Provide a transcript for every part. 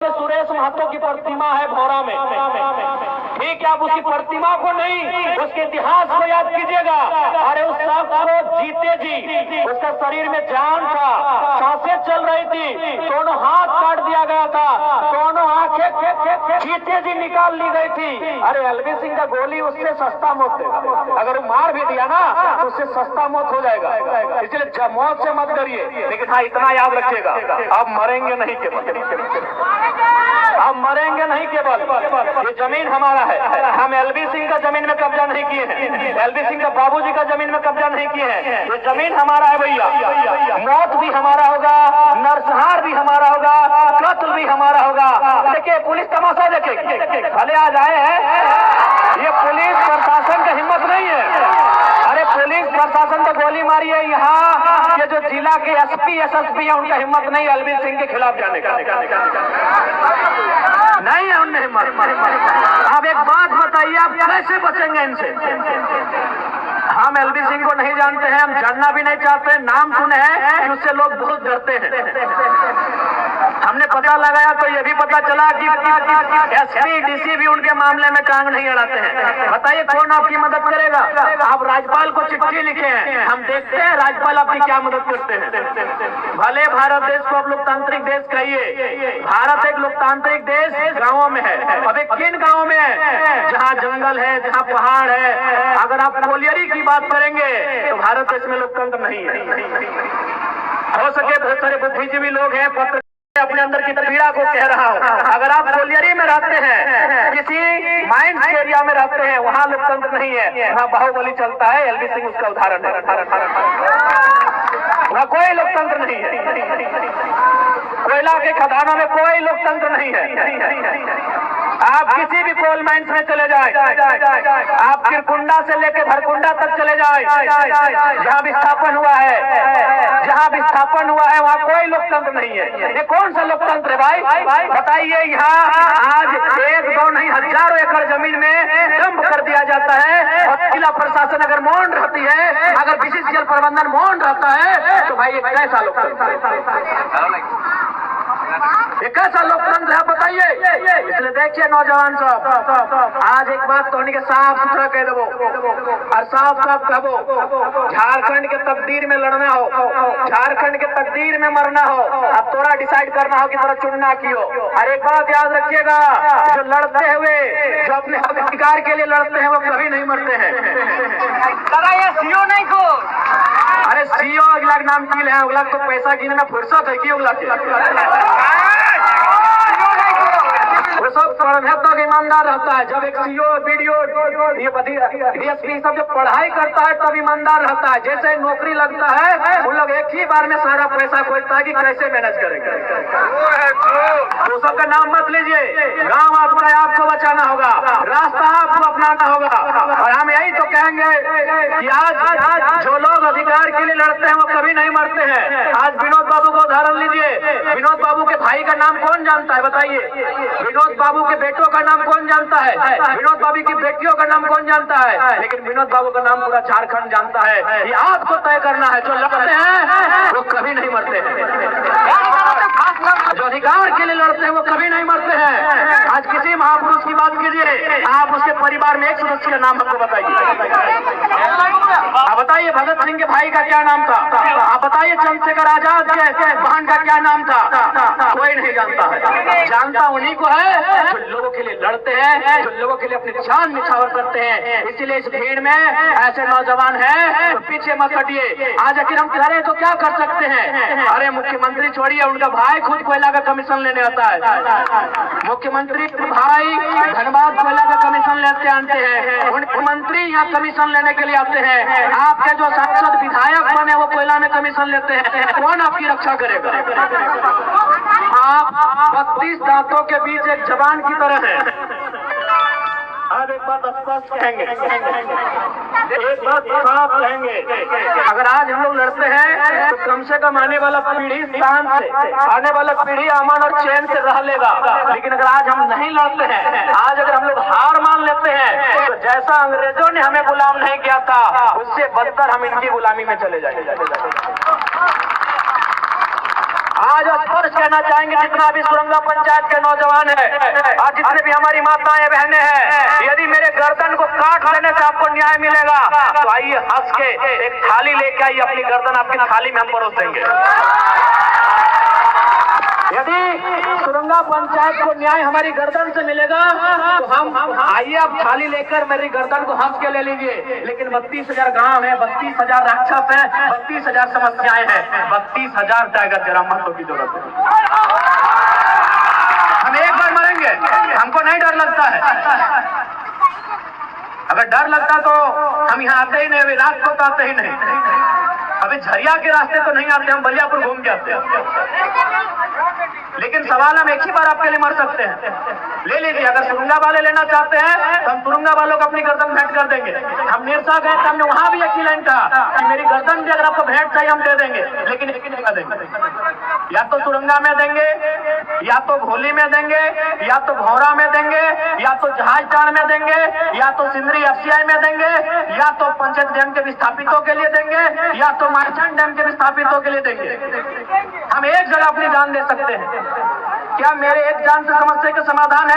सुरेश महतो की प्रतिमा है भौरा में, ठीक है, आप उसकी प्रतिमा को नहीं उसके इतिहास को याद कीजिएगा। अरे उस शख्स को जीते जी उसका शरीर में जान था, सांसें चल रही थी, दोनों हाथ काट दिया गया था, दोनों आंखें जीते जी निकाल ली गई थी। अरे एलवी सिंह का गोली उससे सस्ता मौत देगा, अगर वो मार भी दिया ना तो उससे सस्ता मौत हो जाएगा। इसलिए मौत से मत डरिए, लेकिन हाँ इतना याद रखिएगा, आप मरेंगे नहीं केवल, हम मरेंगे नहीं केवल, ये जमीन हमारा है। हम एलवी सिंह का जमीन में कब्जा नहीं किए हैं, एलवी सिंह का बाबूजी का जमीन में कब्जा नहीं किए हैं, ये जमीन हमारा है भैया। मौत भी हमारा होगा, नरसंहार भी हमारा होगा, कत्ल भी हमारा होगा। देखिए पुलिस तमाशा देखे भले आज आए हैं, ये पुलिस प्रशासन का हिम्मत नहीं है। अरे पुलिस प्रशासन तो गोली मारी है, यहाँ ये जो जिला के एसपी एसएसपी है उनका हिम्मत नहीं एलवी सिंह के खिलाफ जाने का, नहीं है उनने हिम्मत। अब एक बात बताइए, आप कैसे बचेंगे इनसे? हम एलवी सिंह को नहीं जानते हैं, हम जानना भी नहीं चाहते, नाम सुने हैं उससे लोग बहुत डरते हैं। हमने पता लगाया तो ये भी पता चला कि एसपी डीसी भी उनके मामले में टांग नहीं अड़ाते हैं। बताइए कौन आपकी मदद करेगा? आप राज्यपाल को चिट्ठी लिखे हैं, हम देखते हैं राज्यपाल आपकी क्या मदद करते हैं। भले भारत देश को आप लोकतांत्रिक देश कहिए, भारत एक लोकतांत्रिक देश गाँवों में है। अब एक किन गाँव में है जहाँ जंगल है, जहाँ पहाड़ है। अगर आप कोलियरी की बात करेंगे तो भारत देश में लोकतंत्र नहीं है। हो सके बहुत सारे बुद्धिजीवी लोग हैं, पत्र अपने अंदर की पीड़ा को कह रहा हूँ। अगर आप कोलियरी में रहते हैं, किसी माइंस एरिया में रहते हैं, वहाँ लोकतंत्र नहीं है, वहाँ बाहुबली चलता है, एलवी सिंह उसका उदाहरण है। वहाँ कोई लोकतंत्र नहीं है, कोयला के खदानों में कोई लोकतंत्र नहीं है। आप किसी भी कोल माइंस में चले जाए, आप किरकुंडा से लेकर भरकुंडा तक चले जाए, जहाँ विस्थापन हुआ है, जहाँ विस्थापन हुआ है वहाँ कोई लोकतंत्र नहीं है। ये कौन सा लोकतंत्र है भाई? बताइए। यहाँ आज एक दो नहीं हजारों एकड़ जमीन में डंप कर दिया जाता है और जिला प्रशासन अगर मौन रहती है, अगर बीसीसीएल प्रबंधन मौन रहता है तो भाई ये कैसा लोकतंत्र, ये कैसा लोकतंत्र है बताइए? इसलिए देखिए नौजवान साहब, आज एक बात तो के साफ सुथरा कह दो और साफ साफ कहो, झारखंड के तकदीर में लड़ना हो, झारखंड के तकदीर में मरना हो, अब तोरा डिसाइड करना हो कि तोरा चुनना की हो। और एक बात याद रखिएगा, जो लड़ते हुए, जो अपने अधिकार के लिए लड़ते हैं वो कभी नहीं मरते हैं। ये सीओ नहीं को, अरे सीओ अगला नाम की है, अगला तो पैसा गिनने में फुर्सत है कि अगला वो सब तक ईमानदार रहता है। जब एक सीओ वीडियो ये डीएसपी सब जब पढ़ाई करता है तब ईमानदार रहता है। जैसे नौकरी लगता है उन लोग एक ही बार में सारा पैसा खोजता है कि कैसे मैनेज करेंगे। वो सब का नाम मत लीजिए, गांव आपका, आपको बचाना होगा, रास्ता आपको अपनाना होगा। और हम यही तो कहेंगे कि आज जो लोग अधिकार के लिए लड़ते हैं वो कभी नहीं मरते हैं। आज विनोद बाबू का उदाहरण लीजिए, विनोद बाबू के भाई का नाम कौन जानता है बताइए? विनोद बाबू के बेटों का नाम कौन जानता है? विनोद बाबू की बेटियों का नाम कौन जानता है? लेकिन विनोद बाबू का नाम पूरा झारखंड जानता है। ये आपको तय करना है, जो लड़ते हैं वो कभी नहीं मरते हैं, जो अधिकार के लिए लड़ते हैं वो कभी नहीं मरते हैं। आज किसी महापुरुष की बात कीजिए, आप उसके परिवार में एक सदस्य का नाम हमको बताइए। आप बताइए भगत सिंह के भाई का क्या नाम था? आप बताइए चंद्रशेखर आजाद के बहन का क्या नाम था? कोई नहीं जानता है। जानता उन्हीं को है जो लोगों के लिए लड़ते हैं, जो लोगों के लिए अपनी जान निछावर करते हैं। इसीलिए इस भीड़ में ऐसे नौजवान हैं तो पीछे मत हटिए। आज आखिर हम करें तो क्या कर सकते हैं? अरे मुख्यमंत्री छोड़िए, उनका भाई खुद कोयला का कमीशन लेने आता है। मुख्यमंत्री भाई धनबाद कोयला का कमीशन लेते आते हैं, मुख्यमंत्री यहाँ कमीशन लेने के लिए आते हैं। आपके जो सांसद विधायक बने वो कोयला में कमीशन लेते हैं, कौन आपकी रक्षा करेगा? आप 32 दांतों के बीच एक जबान की तरह है। अब एक बात स्पष्ट कहेंगे, एक बात साफ कहेंगे, अगर आज हम लोग लड़ते हैं तो कम से कम आने वाला पीढ़ी शान से, आने वाला पीढ़ी अमन और चैन से रह लेगा। लेकिन अगर आज हम नहीं लड़ते हैं, आज अगर हम लोग हार मान लेते हैं तो जैसा अंग्रेजों ने हमें गुलाम नहीं किया था उससे बदतर हम इनकी गुलामी में चले जाएंगे। आज स्पष्ट कहना चाहेंगे, जितना भी सुरंगा पंचायत के नौजवान है और जितने भी हमारी माताएं बहनें हैं, यदि मेरे गर्दन को काट लेने से आपको न्याय मिलेगा तो आइए हंस के एक थाली लेके आइए, अपनी गर्दन आपकी थाली में हम परोस देंगे। यदि सुरंगा पंचायत को न्याय हमारी गर्दन से मिलेगा तो हम आइए, आप थाली लेकर मेरी गर्दन को हंस के ले लीजिए। लेकिन 32,000 गांव है, 32,000 राक्षस है, 32,000 समस्याएं हैं, 32,000 टाइगर जयराम महतो की जरूरत है। हम एक बार मरेंगे, हमको नहीं डर लगता है। अगर डर लगता तो हम यहाँ आते ही नहीं, अभी रात को तो आते ही नहीं, अभी झरिया के रास्ते तो नहीं आते, हम बलियापुर घूम के आते हैं। लेकिन सवाल हम एक ही बार आपके लिए मर सकते हैं, ले लीजिए। अगर सुरंगा वाले लेना चाहते हैं तो हम सुरंगा वालों को अपनी गर्दन भेंट कर देंगे। हम निरसा गए तो हमने वहां भी एक ही लाइन कहा कि मेरी गर्दन भी अगर आपको भेंट चाहिए हम दे देंगे, लेकिन एक ही जगह देंगे, या तो सुरंगा में देंगे, या तो भोली में देंगे, या तो भौरा में देंगे, या तो जहाजटाड़ में देंगे, या तो सिंदरी FCI में देंगे, या तो पंचायत डैम के विस्थापितों के लिए देंगे, या तो मारचंद डैम के विस्थापितों के लिए देंगे। हम एक जगह अपनी जान दे सकते हैं। क्या मेरे एक जान से समस्या का समाधान है?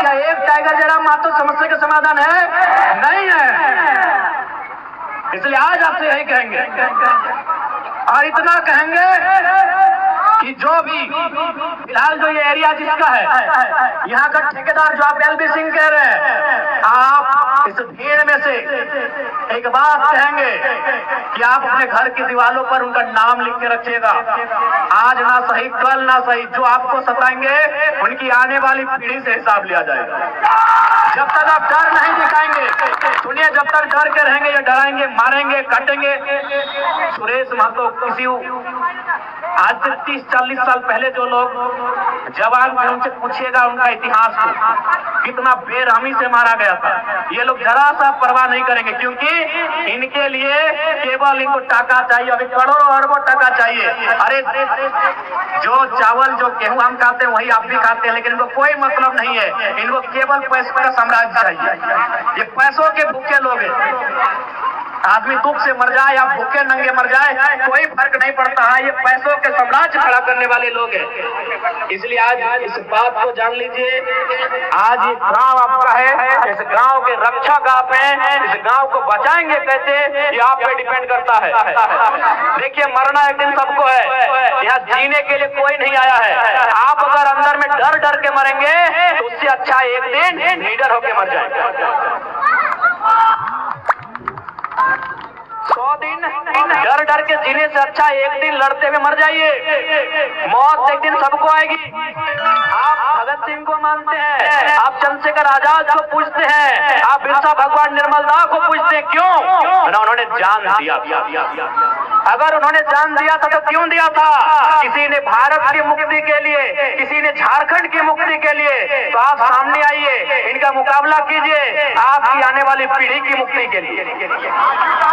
क्या एक टाइगर जयराम महतो समस्या का समाधान है? नहीं है। इसलिए आज आपसे यही कहेंगे और इतना कहेंगे कि जो भी फिलहाल जो ये एरिया जिसका है, यहाँ का ठेकेदार जो आप LB सिंह कह रहे हैं, आप इस भीड़ में से एक बात कहेंगे कि आप अपने घर की दीवारों पर उनका नाम लिख के रखिएगा। आज ना सही, कल ना सही, जो आपको सताएंगे उनकी आने वाली पीढ़ी से हिसाब लिया जाएगा। जब तक आप डर नहीं दिखाएंगे, सुनिए, जब तक डर के रहेंगे या डराएंगे, मारेंगे, काटेंगे। सुरेश महतो किसी आज से 30-40 साल पहले जो लोग जवान थे उनसे पूछिएगा उनका इतिहास को, कितना बेरहमी से मारा गया था। ये लोग जरा सा परवाह नहीं करेंगे, क्योंकि इनके लिए केवल इनको टाका चाहिए, अभी करोड़ों अरबों टाका चाहिए। अरे जो चावल जो गेहूं हम खाते हैं वही आप भी खाते हैं, लेकिन इनको कोई मतलब नहीं है, इनको केवल पैसों का साम्राज्य चाहिए। ये पैसों के भूखे लोग हैं। आदमी दुख से मर जाए या भूखे नंगे मर जाए, कोई फर्क नहीं पड़ता है, ये पैसों के साम्राज्य खड़ा करने वाले लोग हैं। इसलिए आज इस बात को जान लीजिए, आज ये गांव आपका है, इस गांव के रक्षक आप हैं, इस गांव को बचाएंगे कैसे ये आप पे डिपेंड करता है। देखिए, मरना एक दिन सबको है, यहाँ जीने के लिए कोई नहीं आया है। आप अगर अंदर में डर डर के मरेंगे तो उससे अच्छा एक दिन लीडर होके मर जाएंगे। 100 दिन डर डर के जीने से अच्छा एक दिन लड़ते हुए मर जाइए। मौत एक दिन सबको आएगी। आप भगत सिंह को मानते हैं, आप चंद्रशेखर आजाद को पूछते हैं, आप बिरसा भगवान निर्मलदा को पूछते हैं, क्यों? उन्होंने जान दिया। अगर उन्होंने जान दिया था तो क्यों दिया था? किसी ने भारत की मुक्ति के लिए, किसी ने झारखंड की मुक्ति के लिए। तो आप सामने आइए, इनका मुकाबला कीजिए आपकी आने वाली पीढ़ी की मुक्ति के लिए।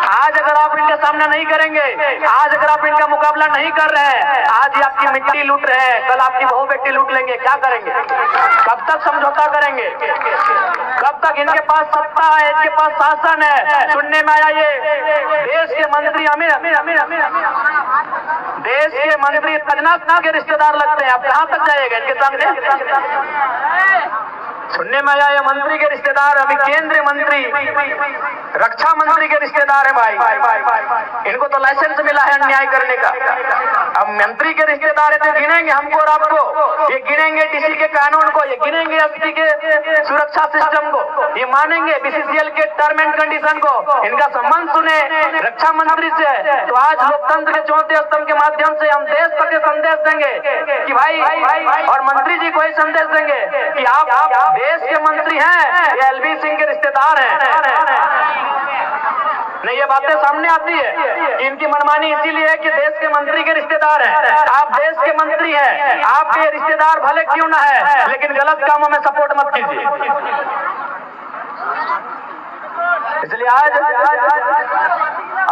आज अगर आप इनके सामने नहीं करेंगे, आज अगर आप इनका मुकाबला नहीं कर रहे हैं, आज ये आपकी मिट्टी लूट रहे हैं, कल आपकी बहू बेटी लूट लेंगे, क्या करेंगे? कब तक समझौता करेंगे? कब तक इनके पास सत्ता है, इनके पास शासन है? सुनने में आया ये देश के मंत्री देश के मंत्री तजनात के रिश्तेदार लगते हैं। आप कहां तक जाएगा इनके सामने? सुनने में आया ये मंत्री के रिश्तेदार, अभी केंद्रीय मंत्री, रक्षा मंत्री के रिश्तेदार है भाई। इनको तो लाइसेंस मिला है अन्याय करने का। अब मंत्री के रिश्तेदार है तो गिनेंगे हमको और आपको, ये गिनेंगे डीसी के कानून को, ये गिनेंगे एसपी के सुरक्षा सिस्टम को, ये मानेंगे BCCL के टर्म एंड कंडीशन को। इनका संबंध सुने रक्षा मंत्री से, तो आज लोकतंत्र के चौथे स्तंभ के माध्यम से हम देश तक संदेश देंगे कि भाई, और मंत्री जी को ही संदेश देंगे कि आप देश के मंत्री हैं, ये LB सिंह के रिश्तेदार हैं। नहीं, ये बातें सामने आती है। इनकी मनमानी इसीलिए है कि देश के मंत्री के रिश्तेदार हैं। आप देश के मंत्री हैं, आपके रिश्तेदार भले क्यों ना है, लेकिन गलत कामों में सपोर्ट मत कीजिए। इसलिए आज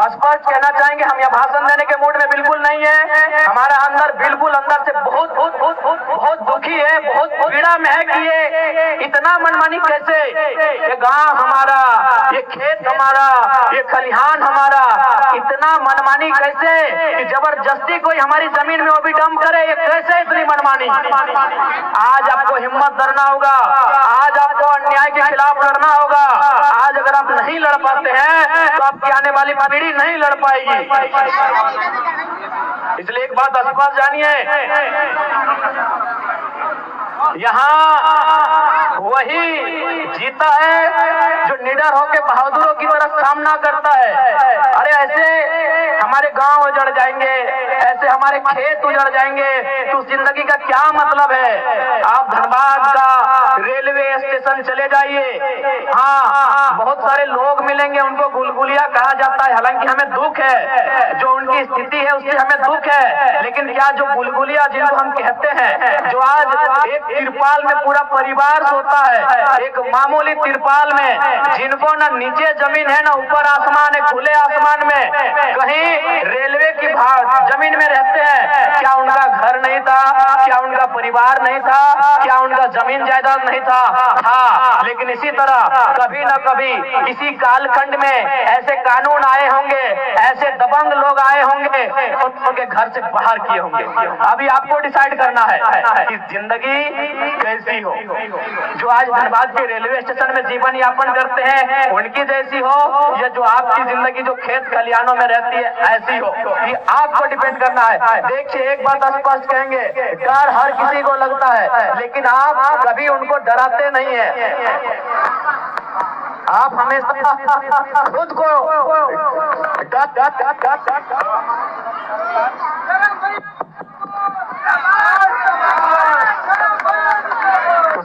स्पष्ट कहना चाहेंगे, हम यह भाषण देने के मूड में बिल्कुल नहीं है। हमारा अंदर बिल्कुल अंदर से बहुत दुख दुखी है, बहुत पीड़ा में है कि ये इतना मनमानी कैसे, ये गांव हमारा, ये खेत हमारा, ये खलिहान हमारा, इतना मनमानी कैसे कि जबरदस्ती कोई हमारी जमीन में वो भी डंप करे, ये कैसे इतनी मनमानी। आज आपको हिम्मत करना होगा, आज आपको अन्याय के खिलाफ लड़ना होगा। आज अगर आप नहीं लड़ पाते हैं तो आपकी आने वाली पीढ़ी नहीं लड़ पाएगी। इसलिए एक बात स्पष्ट जानिए, यहाँ वही जीता है जो निडर होकर बहादुरों की तरह सामना करता है। अरे ऐसे हमारे गांव उजड़ जाएंगे, ऐसे हमारे खेत उजड़ जाएंगे तो उस जिंदगी का क्या मतलब है। आप धनबाद का रेलवे स्टेशन चले जाइए, हाँ बहुत सारे लोग मिलेंगे, उनको गुलगुलिया कहा जाता है। हालांकि हमें दुख है, जो उनकी स्थिति है उससे हमें दुख है, लेकिन क्या जो गुलगुलिया जिनको हम कहते हैं, जो आज एक तिरपाल में पूरा परिवार सोता है, एक मामूली तिरपाल में, जिनको ना नीचे जमीन है ना ऊपर आसमान है, खुले आसमान में कहीं रेलवे की जमीन में रहते हैं, क्या उनका घर नहीं था, क्या उनका परिवार नहीं था, क्या उनका जमीन जायदाद नहीं था? हाँ, लेकिन इसी तरह कभी न कभी इसी कालखंड में ऐसे कानून आए होंगे, ऐसे दबंग लोग आए होंगे, उनके घर से बाहर किए होंगे। अभी आपको डिसाइड करना है कि जिंदगी कैसी हो। जो आज धनबाद के रेलवे स्टेशन में जीवन यापन करते हैं उनकी जैसी हो, या जो आपकी जिंदगी जो खेत खलिहानों में रहती है ऐसी हो, ये आपको डिपेंड करना है। देखिए एक बात स्पष्ट कहेंगे, डर हर किसी को लगता है, लेकिन आप कभी उनको डराते नहीं है। आप हमेशा खुद को तो